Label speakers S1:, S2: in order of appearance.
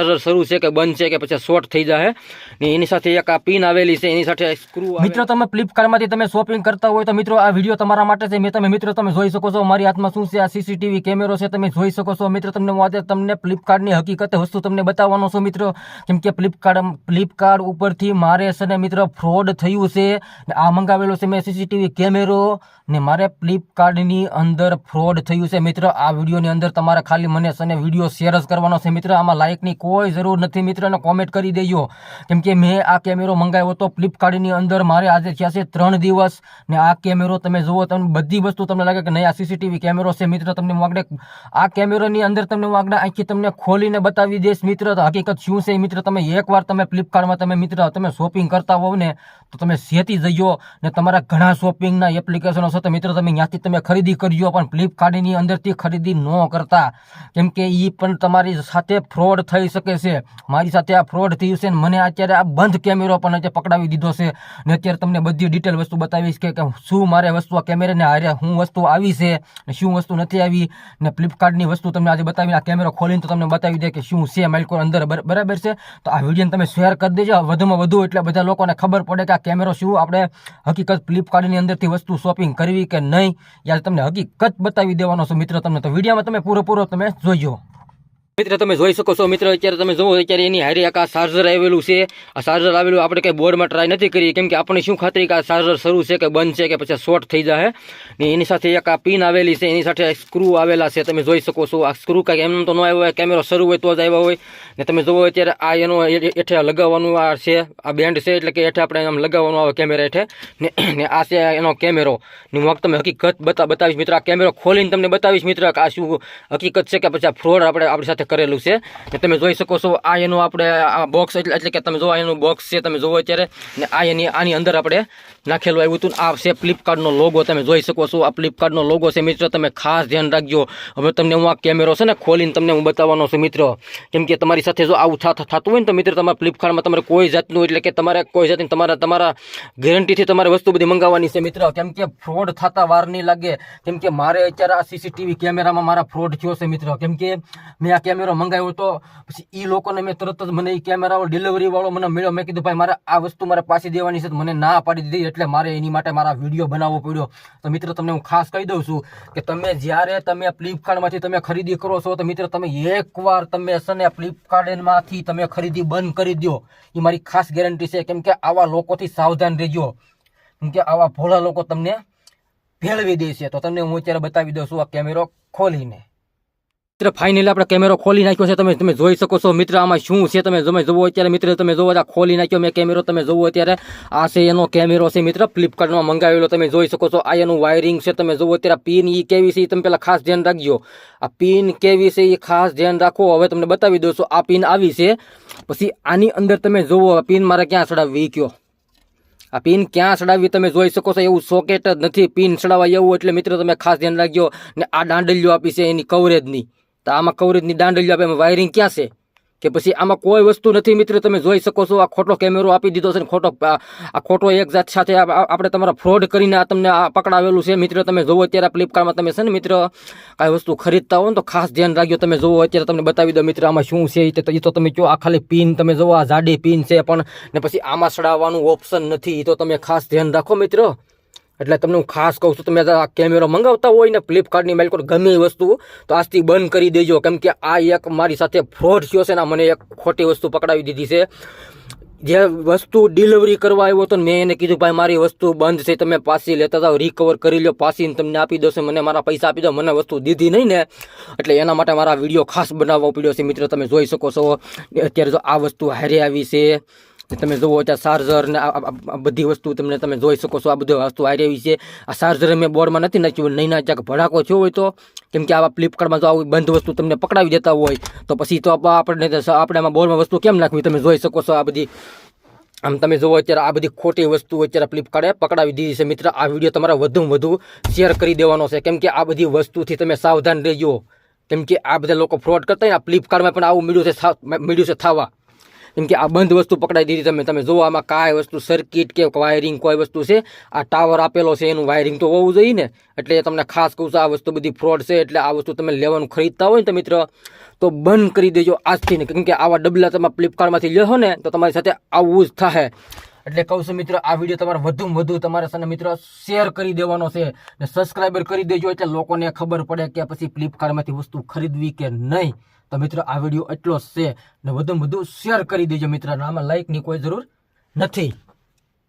S1: Charger શરૂ છે કે બંધ છે કે પછી શોર્ટ થઈ જાય ને એની સાથે એક આ પિન આવેલી છે, એની સાથે સ્ક્રૂ. મિત્રો તમે ફ્લિપકાર્ટમાંથી તમે શોપિંગ કરતા હોય તો મિત્રો આ વિડીયો તમારા માટે છે. મિત્રો તમે જોઈ શકો છો મારી હાથમાં શું છે, આ સીસીટીવી કેમેરો છે, તમે જોઈ શકો છો. મિત્રો તમને હું આજે તમને ફ્લિપકાર્ટની હકીકત વસ્તુ તમને બતાવવાનો છું મિત્રો, કેમ કે ફ્લિપકાર્ટ ઉપરથી મારે છે ને મિત્રો ફ્રોડ થયું છે. આ મંગાવેલો છે મેં સીસીટીવી કેમેરો ને મારે ફ્લિપકાર્ટની અંદર ફ્રોડ થયું છે મિત્રો. આ વિડીયોની અંદર તમારે ખાલી મને છે ને વિડીયો શેર જ કરવાનો છે મિત્રો. આમાં લાઇકની કોઈ જરૂર નથી મિત્રો, અને કોમેન્ટ કરી દેજો, કેમ કે મેં આ કેમેરો મંગાવ્યો હતો ફ્લિપકાર્ટની અંદર. મારે આજે થયા છે 3 દિવસ ને આ કેમેરો તમે જુઓ, તમને બધી વસ્તુ તમને લાગે કે નહીં આ સીસીટીવી કેમેરો છે મિત્રો. તમને હું આગળ આ કેમેરાની અંદર તમને હું આગળ આખી તમને ખોલીને બતાવી દઈશ મિત્રો. તો હકીકત શું છે મિત્રો, તમે એકવાર તમે ફ્લિપકાર્ટમાં તમે મિત્રો તમે શોપિંગ કરતા હોવ ને તો તમે સેતી જજો ને તમારા ઘણા શોપિંગના એપ્લિકેશનો છે તો મિત્રો તમે ત્યાંથી તમે ખરીદી કરજો, પણ ફ્લિપકાર્ટની અંદરથી ખરીદી ન કરતા, કેમ કે એ પણ તમારી સાથે ફ્રોડ થઈ શકે છે. મારી સાથે આ ફ્રોડ થયું છે ને મને અત્યારે આ બંધ કેમેરો પણ અત્યારે પકડાવી દીધો છે ને અત્યારે તમને બધી ડિટેલ વસ્તુ બતાવીશ કે શું મારે વસ્તુ આ કેમેરાને હારે શું વસ્તુ આવી છે ને શું વસ્તુ નથી આવી, ને ફ્લિપકાર્ટની વસ્તુ તમને આજે બતાવીને આ કેમેરો ખોલીને તો તમને બતાવી દે કે શું છે માઇલકોર અંદર, બરાબર છે. તો આ વિડીયોને તમે શેર કરી દેજો વધુમાં વધુ, એટલે બધા લોકોને ખબર પડે કે આ કેમેરો શું આપણે હકીકત ફ્લિપકાર્ટની અંદરથી વસ્તુ શોપિંગ કરવી કે નહીં, યાર તમને હકીકત બતાવી દેવાનો છે મિત્રો તમને. તો વિડીયોમાં તમે પૂરો તમે જોઈજો. મિત્રો તમે જોઈ શકો છો મિત્રો, અત્યારે તમે જુઓ અત્યારે એની હારે એક આ ચાર્જર આવેલું છે. આ ચાર્જર આવેલું આપણે કંઈ બોર્ડમાં ટ્રાય નથી કરી, કેમ કે આપણને શું ખાતરી કે આ ચાર્જર શરૂ છે કે બંધ છે કે પછી શોર્ટ થઈ જાય ને એની સાથે એક આ પિન આવેલી છે, એની સાથે સ્ક્રૂ આવેલા છે. તમે જોઈ શકો છો આ સ્ક્રૂ કાંઈ એમ તો ન આવ્યો હોય, કેમેરો શરૂ હોય તો જ આવ્યા હોય. ને તમે જુઓ અત્યારે આ એનો હેઠે લગાવવાનું આ છે, આ બેન્ડ છે, એટલે કે હેઠે આપણે આમ લગાવવાનું આવે કેમેરા હેઠે ને આ છે એનો કેમેરો ને હું તમને હકીકત બતાવીશ મિત્રો. આ કેમેરો ખોલીને તમને બતાવીશ મિત્રો કે આ શું હકીકત છે કે પછી આ ફ્રોડ આપણી સાથે કરેલું છે. ને તમે જોઈ શકો છો આ એનું આપણે આ બોક્સ એટલે કે તમે જો એનું બોક્સ છે, તમે જોવો અત્યારે ને આ આની અંદર આપણે નાખેલું આવ્યું હતું. આ છે ફ્લિપકાર્ટનો લોગો, તમે જોઈ શકો છો આ ફ્લિપકાર્ટનો લોગો છે મિત્રો. તમે ખાસ ધ્યાન રાખજો. હવે તમને હું આ કેમેરો છે ને ખોલીને તમને હું બતાવવાનો છું મિત્રો, કેમ કે તમારી સાથે જો આવું થતું હોય ને તો મિત્રો તમારા ફ્લિપકાર્ટમાં તમારે કોઈ જાતનું એટલે કે તમારે કોઈ જાતની તમારા ગેરંટીથી તમારે વસ્તુ બધી મંગાવવાની છે મિત્રો, કેમ કે ફ્રોડ થતા વાર નહીં લાગે. કેમ કે મારે અત્યારે આ સીસીટીવી કેમેરામાં મારા ફ્રોડ થયો છે મિત્રો, કેમ કે મેં આ કેમેરો મંગાવ્યો તો પછી એ લોકોને મેં તરત જ મને એ કેમેરા ડિલિવરી વાળો મને મળ્યો. મેં કીધું ભાઈ મારે આ વસ્તુ મારે પાછી દેવાની છે, મને ના પાડી દીધી, એટલે મારે એની માટે મારા વિડીયો બનાવવો પડ્યો. તો મિત્રો તમને હું ખાસ કહી દઉં છું કે તમે જ્યારે તમે ફ્લિપકાર્ટમાંથી તમે ખરીદી કરો છો તો મિત્રો તમે એકવાર તમે છે ને ફ્લિપકાર્ટમાંથી તમે ખરીદી બંધ કરી દો, એ મારી ખાસ ગેરંટી છે. કેમ કે આવા લોકોથી સાવધાન રહેજો, કેમ કે આવા ભોળા લોકો તમને ભેળવી દે છે. તો તમને હું અત્યારે બતાવી દઉં છું આ કેમેરો ખોલીને. મિત્ર ફાઇનલી આપણે કેમેરો ખોલી નાખ્યો છે, તમે જોઈ શકો છો મિત્ર. આમાં શું છે તમે જુઓ અત્યારે મિત્ર, તમે જુઓ આ ખોલી નાખ્યો મેં કેમેરો. તમે જુઓ અત્યારે આ છે એનો કેમેરો છે મિત્ર, ફ્લિપકાર્ટમાં મંગાવેલો. તમે જોઈ શકો છો આ એનું વાયરિંગ છે. તમે જુઓ અત્યારે પિન એ કેવી છે એ તમે પેલા ખાસ ધ્યાન રાખજો. આ પિન કેવી છે એ ખાસ ધ્યાન રાખો. હવે તમને બતાવી દઉં છું આ પિન આવી છે. પછી આની અંદર તમે જુઓ પિન મારે ક્યાં ચડાવવી કયો, આ પિન ક્યાં ચડાવવી તમે જોઈ શકો છો. એવું સોકેટ જ નથી પિન ચડાવવા એવું, એટલે મિત્રો તમે ખાસ ધ્યાન રાખજો. ને આ દાંડલીઓ આપી છે એની કવરેજની, તો આમાં કવરેજની દાંડલીઓ આપે, એમાં વાયરિંગ ક્યાં છે કે પછી આમાં કોઈ વસ્તુ નથી મિત્રો. તમે જોઈ શકો છો આ ખોટો કેમેરો આપી દીધો છે ને ખોટો એક જાત સાથે આપણે તમારા ફ્રોડ કરીને આ તમને આ પકડાવેલું છે મિત્રો. તમે જોવો અત્યારે ફ્લિપકાર્ટમાં તમે છે ને મિત્રો કાંઈ વસ્તુ ખરીદતા હો ને તો ખાસ ધ્યાન રાખજો. તમે જોવો અત્યારે તમને બતાવી દો મિત્રો આમાં શું છે એ તો તમે જો આ ખાલી પિન તમે જોવો આ જાડી પિન છે પણ, ને પછી આમાં ચડાવવાનું ઓપ્શન નથી, એ તો તમે ખાસ ધ્યાન રાખો મિત્રો. એટલે તમને હું ખાસ કહું છું, તમે આ કેમેરો મંગાવતા હોય ને ફ્લિપકાર્ટની માઇલકોર ગમે એ વસ્તુ તો આજથી બંધ કરી દેજો, કેમ કે આ એક મારી સાથે ફ્રોડ થયો છે ને મને એક ખોટી વસ્તુ પકડાવી દીધી છે. જે વસ્તુ ડિલિવરી કરવા આવ્યો હતો મેં એને કીધું ભાઈ મારી વસ્તુ બંધ છે, તમે પાછી લેતા જાઓ, રિકવર કરી લો, પાછી તમને આપી દો. મને મારા પૈસા આપી દો, મને વસ્તુ દીધી નહીં ને, એટલે એના માટે મારા વિડીયો ખાસ બનાવવો પડ્યો છે મિત્રો. તમે જોઈ શકો છો અત્યારે જો આ વસ્તુ હારે આવી છે, તમે જુઓ ત્યાં ચાર્જર ને આ બધી વસ્તુ તમે જોઈ શકો છો. આ બધી વસ્તુ આવી રહી છે. આ ચાર્જર મેં બોર્ડમાં નથી નાખ્યું, નહીં ના ક્યાંક ભડાકો થયો હોય તો, કેમ કે આવા ફ્લિપકાર્ટમાં જો આવી બંધ વસ્તુ તમને પકડાવી દેતા હોય તો પછી તો આપણે આમાં બોર્ડમાં વસ્તુ કેમ નાખવી. તમે જોઈ શકો છો આ બધી આમ તમે જુઓ અત્યારે આ બધી ખોટી વસ્તુ અત્યારે ફ્લિપકાર્ટે પકડાવી દીધી છે મિત્ર. આ વિડીયો તમારે વધુમાં વધુ શેર કરી દેવાનો છે, કેમ કે આ બધી વસ્તુથી તમે સાવધાન રહેજો, કેમ કે આ બધા લોકો ફ્રોડ કરતા હોય ને ફ્લિપકાર્ટમાં પણ આવું મળ્યું છે થવા. કેમ કે આ બંધ વસ્તુ પકડાઈ દીધી. તમે જુઓ આમાં કાંઈ વસ્તુ સર્કિટ કે વાયરિંગ કોઈ વસ્તુ છે, આ ટાવર આપેલો છે એનું વાયરિંગ તો હોવું જોઈએ ને. એટલે તમને ખાસ કહું છું આ વસ્તુ બધી ફ્રોડ છે. એટલે આ વસ્તુ તમે લેવાનું ખરીદતા હોય ને તો મિત્રો તો બંધ કરી દેજો આજથી ને, કેમ કે આવા ડબલા તમે ફ્લિપકાર્ટમાંથી લેશો ને તો તમારી સાથે આવું જ થાય. એટલે કહું છું મિત્રો આ વિડીયો તમારે વધુમાં વધુ તમારા સાથે મિત્રો શેર કરી દેવાનો છે ને સબસ્ક્રાઈબર કરી દેજો, એટલે લોકોને ખબર પડે કે પછી ફ્લિપકાર્ટમાંથી વસ્તુ ખરીદવી કે નહીં. તો મિત્રો આ વિડીયો એટલો જ છે ને વધુમાં વધુ શેર કરી દેજો મિત્રો. આમાં લાઈકની કોઈ જરૂર નથી.